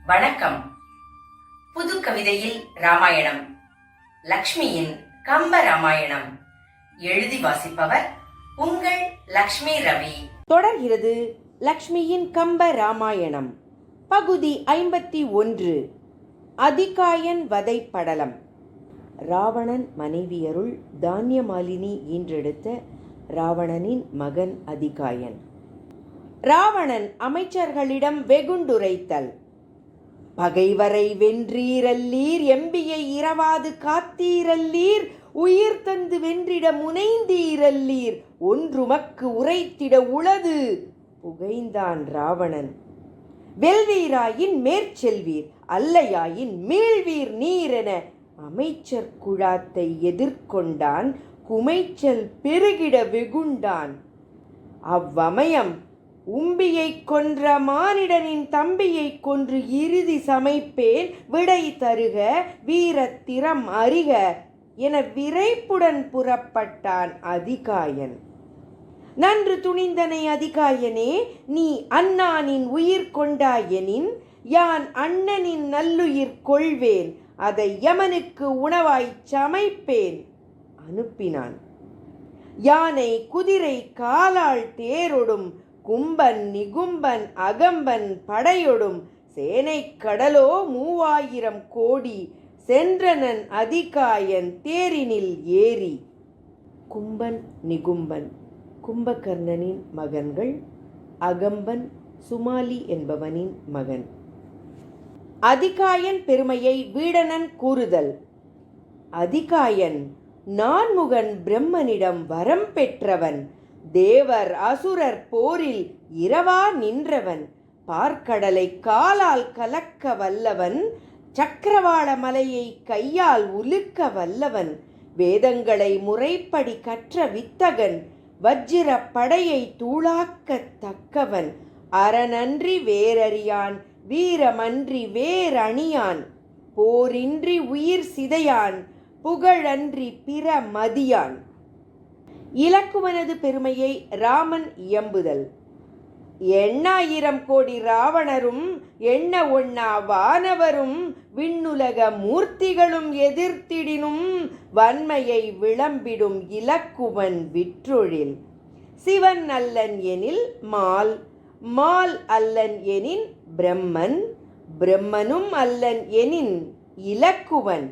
வணக்கம். புது கவிதையில் ராமாயணம், லக்ஷ்மியின் கம்ப ராமாயணம். எழுதி வாசிப்பவர் உங்கள் லக்ஷ்மி ரவி. தொடர்கிறது லக்ஷ்மியின் கம்ப ராமாயணம், பகுதி 51. அதிகாயன் வதை படலம். ராவணன் மனைவியருள் தானியமாலினி ஈன்றெடுத்த ராவணனின் மகன் அதிகாயன். ராவணன் அமைச்சர்களிடம் வெகுண்டுரைத்தல். பகைவரை வென்றீரல்லீர், எம்பியை இரவாது காத்தீரல்லீர், உயிர் தந்து வென்றிட முனைந்தீரல்லீர், ஒன்றுமக்கு உரைத்திட உளது புகைந்தான் ராவணன். வெல்வீராயின் மேற்செல்வீர், அல்லையாயின் மீள்வீர் நீரென அமைச்சர் குழாத்தை எதிர்கொண்டான். குமைச்சல் பெருகிட வெகுண்டான். அவ்வமயம் உம்பியை கொன்ற மானிடனின் தம்பியை கொன்று இறுதி சமைப்பேன், விடை தருக வீரத்திறம் அறிக என விரைப்புடன் புறப்பட்டான் அதிகாயன். நன்று துணிந்தனை அதிகாயனே, நீ அண்ணானின் உயிர் கொண்டாயெனின் யான் அண்ணனின் நல்லுயிர் கொள்வேன், அதை யமனுக்கு உணவாய்ச் சமைப்பேன் அனுப்பினான். யானை குதிரை காலாள் தேரொடும் கும்பன் நிகும்பன் அகம்பன் படையொடும் சேனை கடலோ 3000 கோடி சென்றனன் அதிகாயன் தேரினில் ஏறி. கும்பன் நிகும்பன் கும்பகர்ணனின் மகன்கள், அகம்பன் சுமாலி என்பவனின் மகன். அதிகாயன் பெருமையை வீடணன் கூறுதல். அதிகாயன் நான்முகன் பிரம்மனிடம் வரம் பெற்றவன், தேவர் அசுரர் போரில் இரவா நின்றவன், பார்க்கடலை காலால் கலக்க வல்லவன், சக்கரவாள மலையை கையால் உலுக்க வல்லவன், வேதங்களை முறைப்படி கற்ற வித்தகன், வஜ்ர படையை தூளாக்க தக்கவன், அறனன்றி வேரறியான், வீரமன்றி வேரணியான், போரின்றி உயிர் சிதையான், புகழன்றி பிற மதியான். இலக்குவனது பெருமையை ராமன் இயம்புதல். 8000 கோடி ராவணரும் எண்ண ஒண்ணா வானவரும் விண்ணுலக மூர்த்திகளும் எதிர்த்திடினும் வன்மையை விளம்பிடும் இலக்குவன் விற்றொழில். சிவன் அல்லன் எனில் மால், மால் அல்லன் எனின் பிரம்மன், பிரம்மனும் அல்லன் எனின் இலக்குவன்,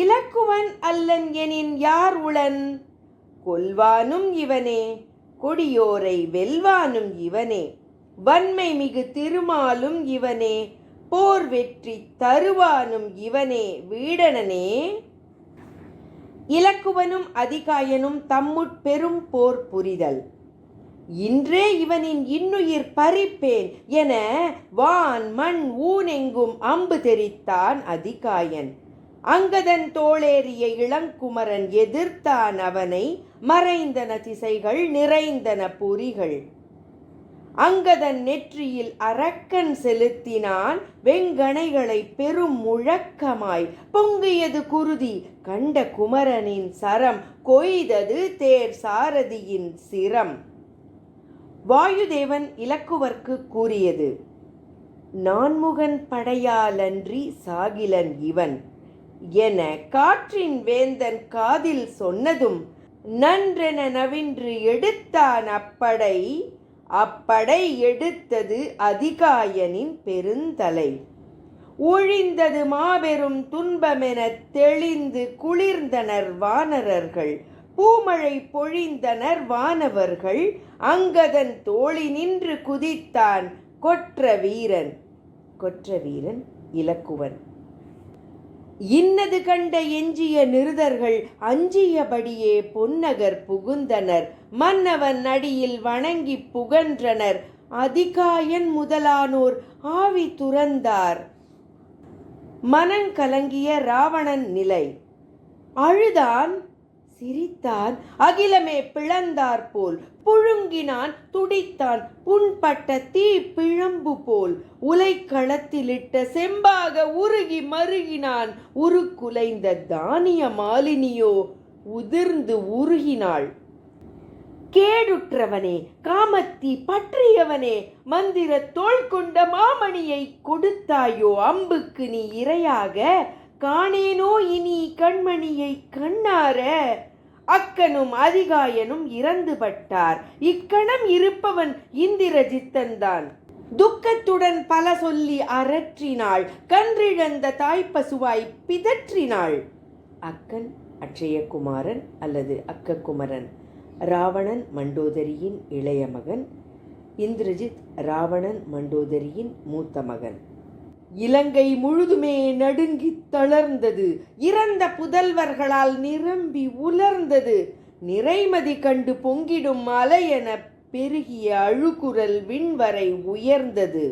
இலக்குவன் அல்லன் எனின் யார் உளன்? கொல்வானும் இவனே, கொடியோரை வெல்வானும் இவனே, வன்மை மிகு திருமாலும் இவனே, போர் வெற்றி தருவானும் இவனே வீடணனே. இலக்குவனும் அதிகாயனும் தம்முட் பெரும் போர் புரிதல். இன்றே இவனின் இன்னுயிர் பறிப்பேன் என வான் மண் ஊனெங்கும் அம்பு தெரித்தான் அதிகாயன். அங்கதன் தோளேறிய இளங்குமரன் எதிர்த்தான் அவனை, மறைந்தன திசைகள் நிறைந்தன பொறிகள். அங்கதன் நெற்றியில் அரக்கன் செலுத்தினான், வெங்கணைகளை பெரும் முழக்கமாய் பொங்கியது குருதி, கண்ட குமரனின் சரம் கொய்தது தேர் சாரதியின் சிரம். வாயுதேவன் இலக்குவர்க்கு கூறியது. நான்முகன் படையாலன்றி சாகிலன் இவன் என காற்றின் வேந்தன் காதில் சொன்னதும், நன்றென நவின்று எடுத்தான் அப்படை, அப்படை எடுத்தது அதிகாயனின் பெருந்தலை. ஒழிந்தது மாபெரும் துன்பமென தெளிந்து குளிர்ந்தனர் வானரர்கள், பூமழை பொழிந்தனர் வானவர்கள், அங்கதன் தோழி நின்று குதித்தான் கொற்ற வீரன். கொற்ற வீரன் இலக்குவன். இன்னது கண்ட எஞ்சிய நிருதர்கள் அஞ்சியபடியே பொன்னகர் புகுந்தனர், மன்னவன் அடியில் வணங்கி புகன்றனர், அதிகாயன் முதலானோர் ஆவி துறந்தார். மனங்கலங்கிய ராவணன் நிலை. அழுதான், சிரித்தான், அகிலமே பிளந்தார் போல் புழுங்கினான், துடித்தான், புண்பட்ட தீ பிழம்பு போல் உலைக்களத்திலிட்ட செம்பாக உருகி மருகினான். உருக்குலைந்த தானிய மாலினியோ உதிர்ந்து உருகினாள். கேடுற்றவனே, காமத்தி பற்றியவனே, மந்திர தோள் கொண்ட மாமணியை கொடுத்தாயோ அம்புக்கு நீ இரையாக, காணேனோ இனி கண்மணியை கண்ணார. அக்கனும் அதிகாயனும் இறந்துபட்டார், இக்கணம் இருப்பவன் இந்திரஜித்தன்தான். துக்கத்துடன் பல சொல்லி அரற்றினாள், கன்றிழந்த தாய்ப்பசுவாய் பிதற்றினாள். அக்கன் அட்சயகுமாரன் அல்லது அக்ககுமரன், ராவணன் மண்டோதரியின் இளைய மகன். இந்திரஜித் ராவணன் மண்டோதரியின் மூத்த மகன். இலங்கை முழுதுமே நடுங்கித் தளர்ந்தது, இறந்த புதல்வர்களால் நிரம்பி உலர்ந்தது. நிறைமதி கண்டு பொங்கிடும் அலையென பெருகிய அழுகுரல் விண்வரை உயர்ந்தது.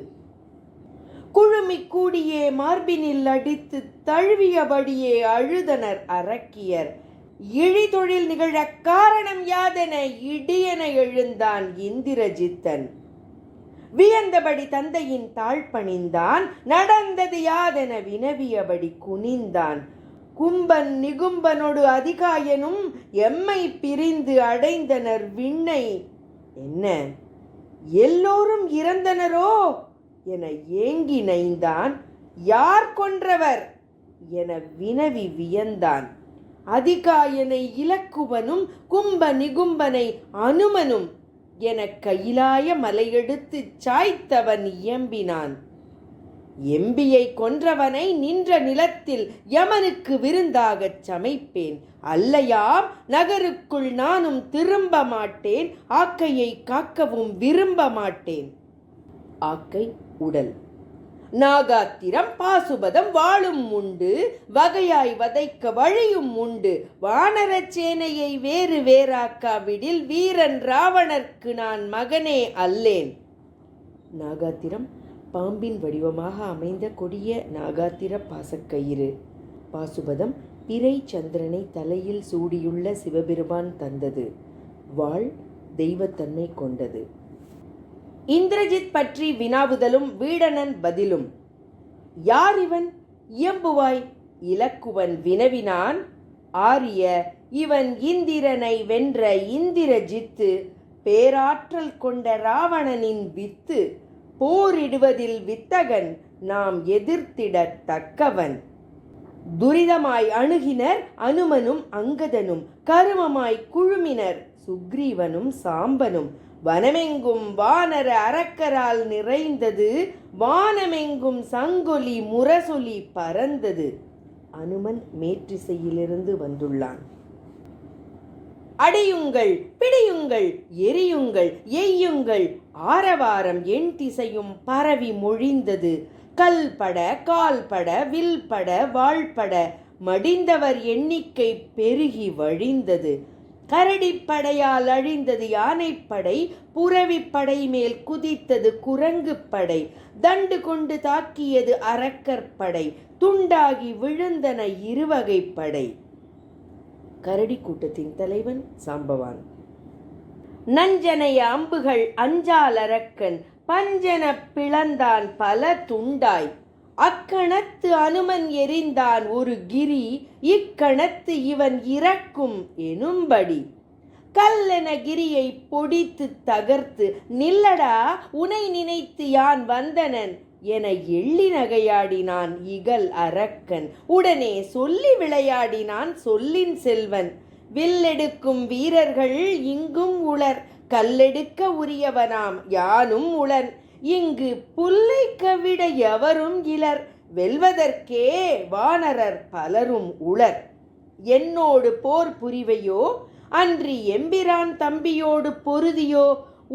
குழுமி கூடியே மார்பினில் அடித்து தழுவியபடியே அழுதனர் அரக்கியர். இழிதொழில் நிகழ காரணம் யாதென இடியென எழுந்தான் இந்திரஜித்தன். வியந்தபடி தந்தையின் தாழ்பணிந்தான், நடந்தது யாதென வினவியபடி குனிந்தான். கும்பன் நிகும்பனோடு அதிகாயனும் எம்மை பிரிந்து அடைந்தனர் விண்ணை. என்ன, எல்லோரும் இறந்தனரோ என ஏங்கி நைந்தான். யார் கொன்றவர் என வினவி வியந்தான். அதிகாயனை இலக்குவனும் கும்ப நிகும்பனை அனுமனும் என கையிலாய மலையெடுத்து சாய்த்தவன் இயம்பினான். எம்பியை கொன்றவனை நின்ற நிலத்தில் யமனுக்கு விருந்தாகச் சமைப்பேன். அல்லையாம் நகருக்குள் நானும் திரும்ப மாட்டேன், ஆக்கையை காக்கவும் விரும்ப மாட்டேன். ஆக்கை உடல். நாகாத்திரம் பாசுபதம் வாளும் உண்டு, வகையாய் வதைக்க வழியும் உண்டு. வானரச் சேனையை வேறு வேறாக்காவிடில் வீரன் ராவணர்க்கு நான் மகனே அல்லேன். நாகாத்திரம் பாம்பின் வடிவமாக அமைந்த கொடிய நாகாத்திர பாசக்கயிறு. பாசுபதம் பிறை சந்திரனை தலையில் சூடியுள்ள சிவபெருமான் தந்தது. வாள் தெய்வத்தன்மை கொண்டது. இந்திரஜித் பற்றி வினாவுதலும் வீடணன் பதிலும். யார் இவன் இயம்புவாய்? இலக்குவன் வினவினான். ஆரிய, இவன் இந்திரனை வென்ற இந்திரஜித்து, பேராற்றல் கொண்ட ராவணனின் வித்து. போரிடுவதில் வித்தகன், நாம் எதிர்த்திடத் தக்கவன். துரிதமாய் அணுகினர் அனுமனும் அங்கதனும், கருமமாய் குழுமினர் சுக்ரீவனும் சாம்பனும். வனமெங்கும் வானர அரக்கரால் நிறைந்தது, வானமெங்கும் சங்கொலி முரசொலி பறந்தது. அனுமன் மேற்றிசையிலிருந்து வந்துள்ளான். அடியுங்கள், பிடியுங்கள், எரியுங்கள், எய்யுங்கள், ஆரவாரம் எண் திசையும் பரவி மொழிந்தது. கல்பட கால்பட வில்பட வாழ்பட மடிந்தவர் எண்ணிக்கை பெருகி வழிந்தது. கரடிப்படையால் அழிந்தது யானைப்படை, புரவிப்படை மேல் குதித்தது குரங்கு படை. தண்டு கொண்டு தாக்கியது அரக்கற்படை, துண்டாகி விழுந்தன இருவகைப்படை. கரடி கூட்டத்தின் தலைவன் சாம்பவான். நஞ்சனைய அம்புகள் அஞ்சால் அரக்கன், பஞ்சன பிளந்தான் பல துண்டாய். அக்கணத்து அனுமன் எறிந்தான் ஒரு கிரி, இக்கணத்து இவன் இறக்கும் எனும்படி. கல்லென கிரியை பொடித்து தகர்த்து, நில்லடா உனை நினைத்து யான் வந்தனன் என எள்ளி நகையாடினான் இகல் அரக்கன். உடனே சொல்லி விளையாடினான் சொல்லின் செல்வன். வில்லெடுக்கும் வீரர்கள் இங்கும் உளர், கல்லெடுக்க உரியவனாம் யானும் உளன். இங்கு புல்லை கவிட எவரும் இலர், வெல்வதற்கே வானரர் பலரும் உளர். என்னோடு போர் புரிவையோ அன்றி எம்பிரான் தம்பியோடு பொருதியோ?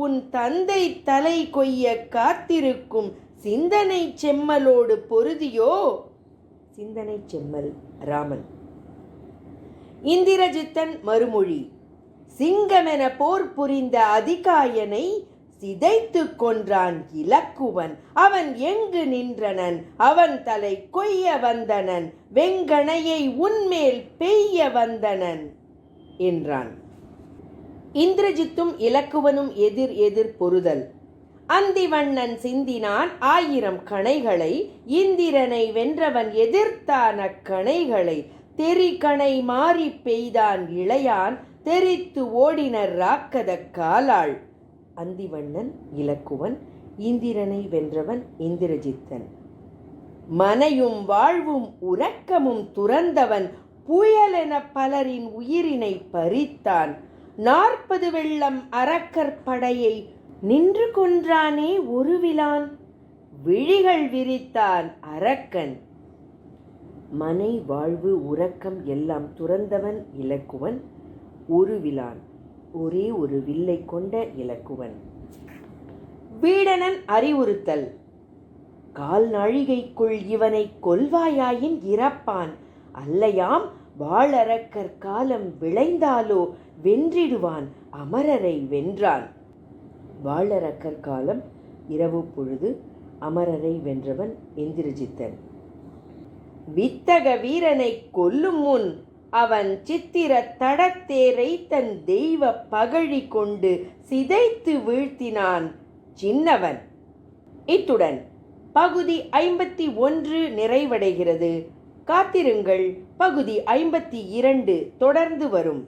உன் தந்தை தலை கொய்ய காத்திருக்கும் சிந்தனை செம்மலோடு பொருதியோ? சிந்தனை செம்மல் ராமன். இந்திரஜித்தன் மறுமொழி. சிங்கமென போர் புரிந்த அதிகாயனை சிதைத்து கொன்றான் இலக்குவன். அவன் எங்கு நின்றனன்? அவன் தலை கொய்ய வந்தனன், வெங்கணையை உன்மேல் பெய்ய வந்தனன் என்றான். இந்திரஜித்தும் இலக்குவனும் எதிர் எதிர் பொருதல். அந்திவண்ணன் சிந்தினான் 1000 கணைகளை, இந்திரனை வென்றவன் எதிர்த்தான் அக்கணைகளை. தெரிகணை மாறி பெய்தான் இளையான், தெரித்து ஓடினர் ராக்கத காலாள். அந்திவண்ணன் இலக்குவன், இந்திரனை வென்றவன் இந்திரஜித்தன். மனையும் வாழ்வும் உறக்கமும் துறந்தவன், புயலென பலரின் உயிரினை பறித்தான். 40 வெள்ளம் அரக்கற்படையை நின்று கொன்றானே ஒருவிலான், விழிகள் விரித்தான் அரக்கன். மனை வாழ்வு உறக்கம் எல்லாம் துறந்தவன் இலக்குவன், ஒருவிலான், ஒரே ஒரு வில்லை கொண்ட இலக்குவன். வீடணன் அறிவுறுத்தல். கால் நாழிகைக்குள் இவனை கொல்வாயாயின் இறப்பான், அல்லையாம் வாளரக்கர் காலம் விளைந்தாலோ வென்றிடுவான் அமரரை வென்றான். வாளரக்கர் காலம் இரவு பொழுது, அமரரை வென்றவன் இந்திரஜித்தன். வித்தக வீரனை கொல்லும் முன் அவன் சித்திர தடத்தேரை தன் தெய்வ பகழி கொண்டு சிதைத்து வீழ்த்தினான் சின்னவன். இத்துடன் பகுதி 51 நிறைவடைகிறது. காத்திருங்கள், பகுதி 52 தொடர்ந்து வரும்.